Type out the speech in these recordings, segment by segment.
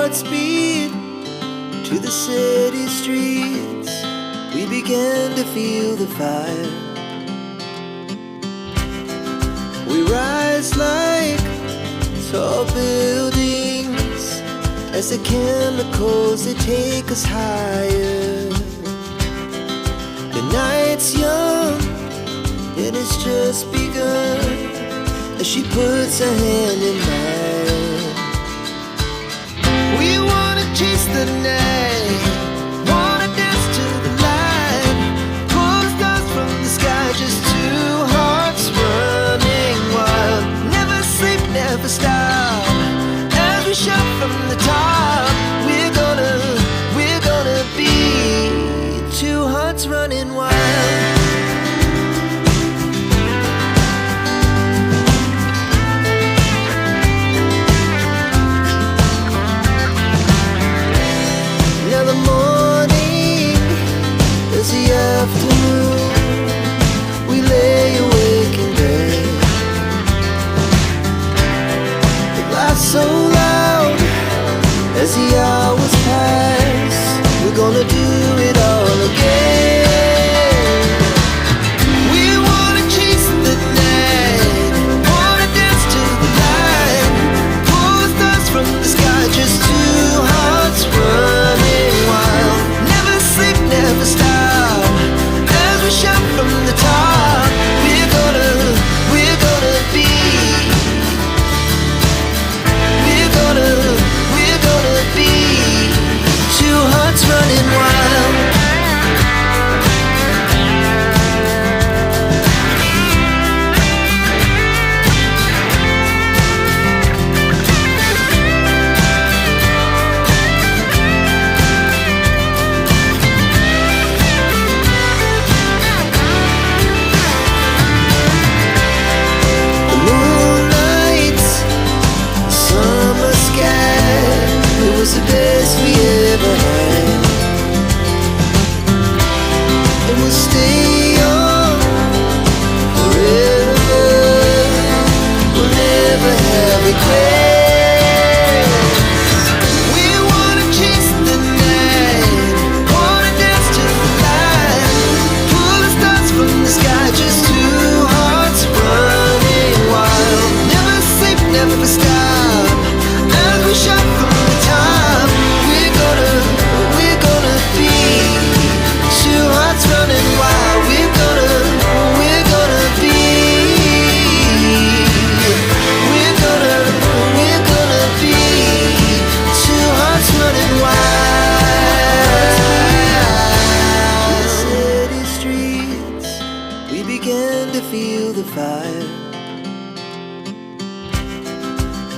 hearts beat to the city streets. We began to feel the fire. We rise like tall buildings as the chemicals, they take us higher. The night's young and it's just begun as she puts her hand in mine. We wanna chase the night, wanna dance to the light, pull the stars from the sky, just two hearts running wild. Never sleep, never stop, as we shout from the top. We're gonna be two hearts running wild. Afternoon, we lay awake in bed. The laughs so loud as the hours pass. We're gonna do it all again. We wanna chase the night, wanna dance to the light, pull the stars from the sky, just two hearts running wild. Never sleep, never stop, shout from the top. We're gonna be, we're gonna be two hearts running wild. The best we ever had, and we'll stay on forever. We'll never have regrets. We wanna chase the night, wanna dance to the light, pull the stars from the sky, just two hearts running wild. Never sleep, never stop, as we shout from the top. Running wild, we're gonna be, two hearts running wild. In the city streets, we began to feel the fire.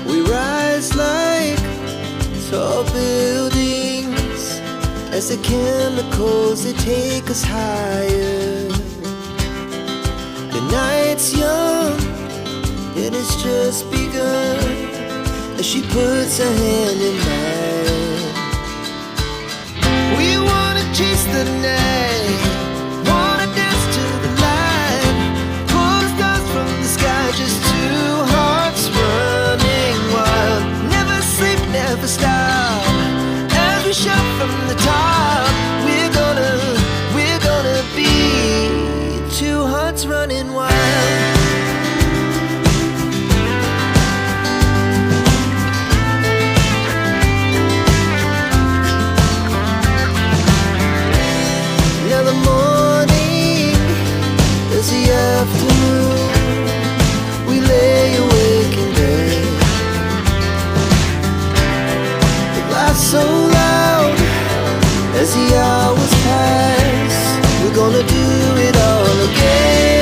We rise like tall buildings as the chemicals, they take us higher. The night's young and it's just begun as she puts her hand in mine. We wanna chase the night, wanna dance to the light, pull the stars from the sky, just two hearts running wild. Never sleep, never stop, as we shout from the top. We're gonna be two hearts running wild. Now the morning is the afternoon, we lay awake in bed. The laughs so loud as the hours pass. We're gonna do it all again.